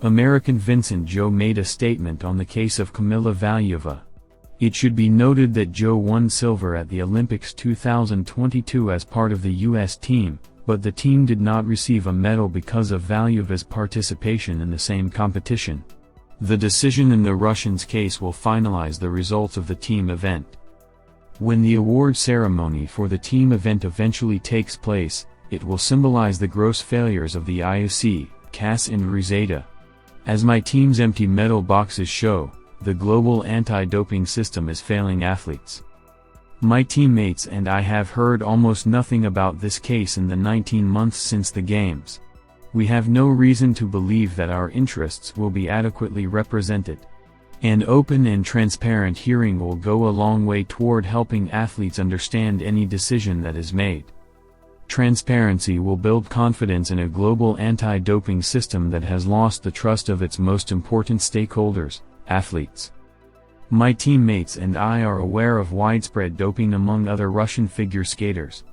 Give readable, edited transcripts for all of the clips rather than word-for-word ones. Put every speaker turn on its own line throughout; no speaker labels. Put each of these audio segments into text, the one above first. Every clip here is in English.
American Vincent Zhou made a statement on the case of Kamila Valieva. It should be noted that Zhou won silver at the Olympics 2022 as part of the U.S. team, but the team did not receive a medal because of Valieva's participation in the same competition. The decision in the Russians' case will finalize the results of the team event. When the award ceremony for the team event eventually takes place, it will symbolize the gross failures of the IOC, CAS and WADA. As my team's empty medal boxes show, the global anti-doping system is failing athletes. My teammates and I have heard almost nothing about this case in the 19 months since the Games. We have no reason to believe that our interests will be adequately represented. An open and transparent hearing will go a long way toward helping athletes understand any decision that is made. Transparency will build confidence in a global anti-doping system that has lost the trust of its most important stakeholders, athletes. My teammates and I are aware of widespread doping among other Russian figure skaters.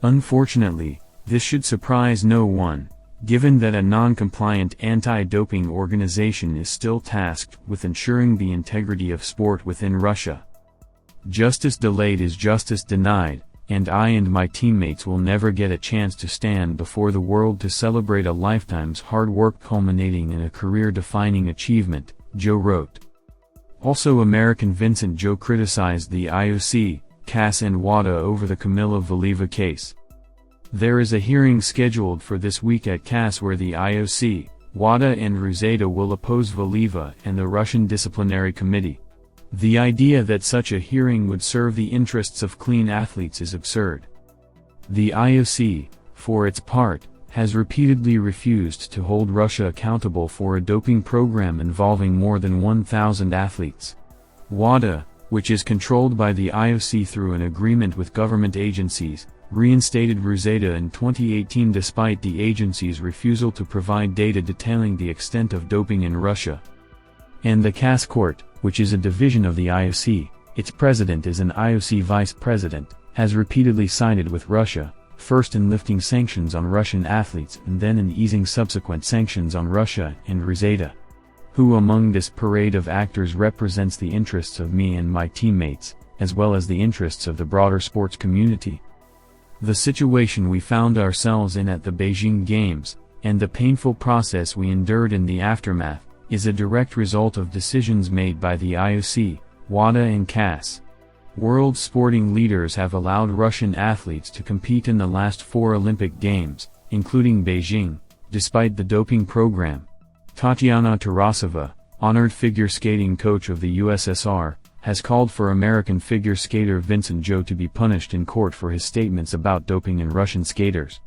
Unfortunately, this should surprise no one, given that a non-compliant anti-doping organization is still tasked with ensuring the integrity of sport within Russia. Justice delayed is justice denied, and I and my teammates will never get a chance to stand before the world to celebrate a lifetime's hard work culminating in a career-defining achievement, Zhou wrote. Also, American Vincent Zhou criticized the IOC, CAS and WADA over the Kamila Valieva case. There is a hearing scheduled for this week at CAS where the IOC, WADA and WADA will oppose Valieva and the Russian Disciplinary Committee. The idea that such a hearing would serve the interests of clean athletes is absurd. The IOC, for its part, has repeatedly refused to hold Russia accountable for a doping program involving more than 1,000 athletes. WADA, which is controlled by the IOC through an agreement with government agencies, reinstated WADA in 2018 despite the agency's refusal to provide data detailing the extent of doping in Russia. And the CAS Court, which is a division of the IOC, its president is an IOC vice president, has repeatedly sided with Russia, first in lifting sanctions on Russian athletes and then in easing subsequent sanctions on Russia and WADA. Who among this parade of actors represents the interests of me and my teammates, as well as the interests of the broader sports community? The situation we found ourselves in at the Beijing Games, and the painful process we endured in the aftermath, is a direct result of decisions made by the IOC, WADA and CAS. World sporting leaders have allowed Russian athletes to compete in the last 4 Olympic Games, including Beijing, despite the doping program. Tatiana Tarasova, honored figure skating coach of the USSR, has called for American figure skater Vincent Zhou to be punished in court for his statements about doping in Russian skaters.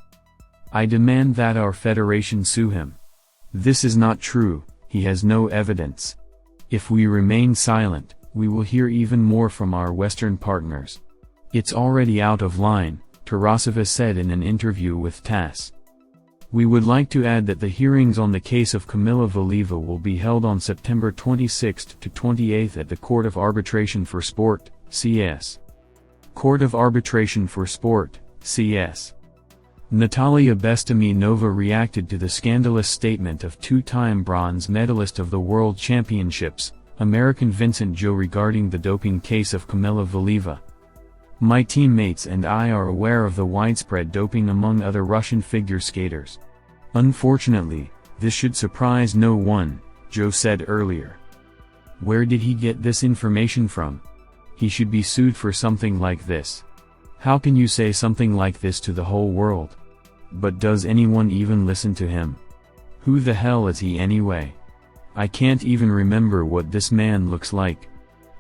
I demand that our federation sue him. This is not true, he has no evidence. If we remain silent, we will hear even more from our Western partners. It's already out of line, Tarasova said in an interview with TASS. We would like to add that the hearings on the case of Kamila Valieva will be held on September 26 to 28 at the Court of Arbitration for Sport, CS. Court of Arbitration for Sport, CS. Natalia Bestomenova reacted to the scandalous statement of 2-time bronze medalist of the World Championships, American Vincent Zhou regarding the doping case of Kamila Valieva. My teammates and I are aware of the widespread doping among other Russian figure skaters. Unfortunately, this should surprise no one, Zhou said earlier. Where did he get this information from? He should be sued for something like this. How can you say something like this to the whole world? But does anyone even listen to him? Who the hell is he anyway? I can't even remember what this man looks like.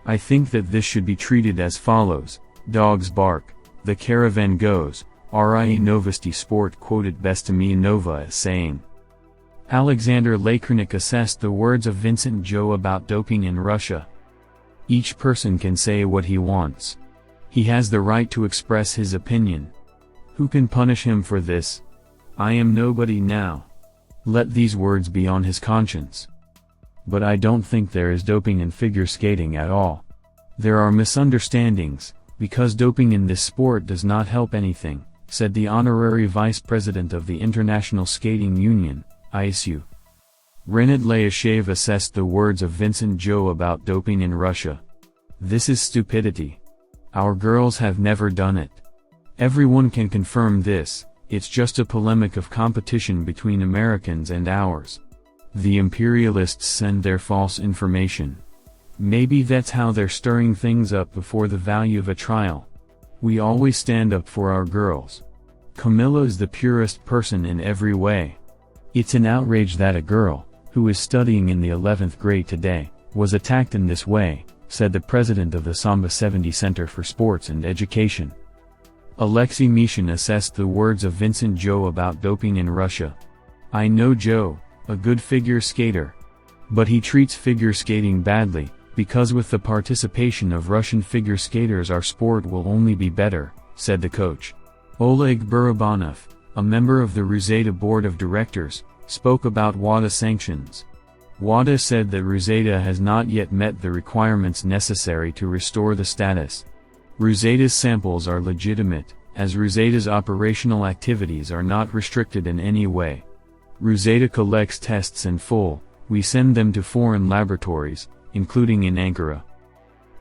I think that this should be treated as follows: dogs bark, the caravan goes, RIA Novosti Sport quoted Bestomenova as saying. Alexander Lakernik assessed the words of Vincent Zhou about doping in Russia. Each person can say what he wants. He has the right to express his opinion. Who can punish him for this? I am nobody now. Let these words be on his conscience. But I don't think there is doping in figure skating at all. There are misunderstandings, because doping in this sport does not help anything, said the honorary vice president of the International Skating Union, ISU. Renat Lyashev assessed the words of Vincent Zhou about doping in Russia. "This is stupidity. Our girls have never done it. Everyone can confirm this, it's just a polemic of competition between Americans and ours. The imperialists send their false information. Maybe that's how they're stirring things up before the Valieva trial. We always stand up for our girls. Kamila is the purest person in every way. It's an outrage that a girl, who is studying in the 11th grade today, was attacked in this way," said the president of the Samba 70 Center for Sports and Education. Alexei Mishin assessed the words of Vincent Zhou about doping in Russia. "I know Zhou, a good figure skater. But he treats figure skating badly, because with the participation of Russian figure skaters our sport will only be better," said the coach. Oleg Barabanov, a member of the RUZADA board of directors, spoke about WADA sanctions. WADA said that RUZADA has not yet met the requirements necessary to restore the status. RUZADA's samples are legitimate, as RUZADA's operational activities are not restricted in any way. RUZADA collects tests in full, we send them to foreign laboratories, including in Ankara.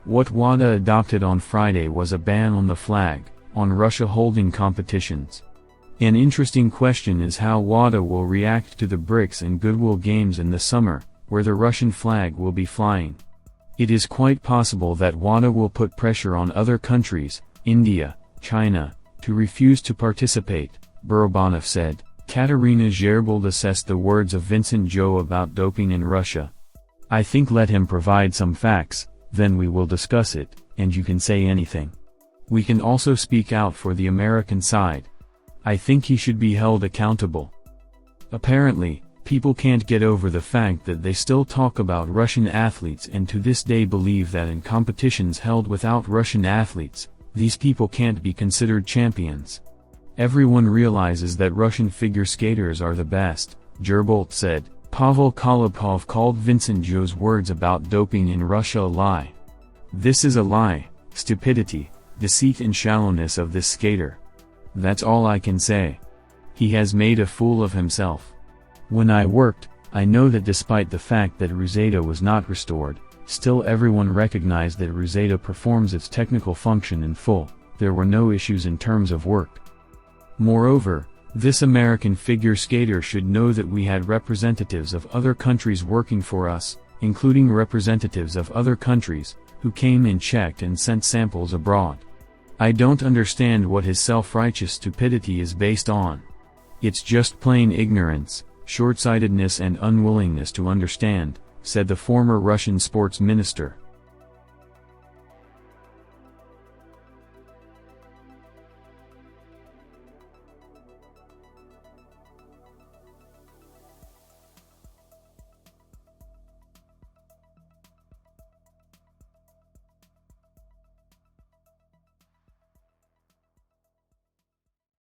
What WADA adopted on Friday was a ban on the flag, on Russia holding competitions. An interesting question is how WADA will react to the BRICS and Goodwill Games in the summer, where the Russian flag will be flying. It is quite possible that WADA will put pressure on other countries, India, China, to refuse to participate, Barabanov said. Katerina Zherbold assessed the words of Vincent Zhou about doping in Russia. "I think let him provide some facts, then we will discuss it, and you can say anything. We can also speak out for the American side. I think he should be held accountable." Apparently, people can't get over the fact that they still talk about Russian athletes and to this day believe that in competitions held without Russian athletes, these people can't be considered champions. "Everyone realizes that Russian figure skaters are the best," Zherbold said. Pavel Kolobkov called Vincent Zhou's words about doping in Russia a lie. "This is a lie, stupidity, deceit and shallowness of this skater. That's all I can say. He has made a fool of himself. When I worked, I know that despite the fact that RUZADA was not restored, still everyone recognized that RUZADA performs its technical function in full, there were no issues in terms of work. Moreover, this American figure skater should know that we had representatives of other countries working for us, including representatives of other countries, who came and checked and sent samples abroad. I don't understand what his self-righteous stupidity is based on. It's just plain ignorance, short-sightedness and unwillingness to understand," said the former Russian sports minister.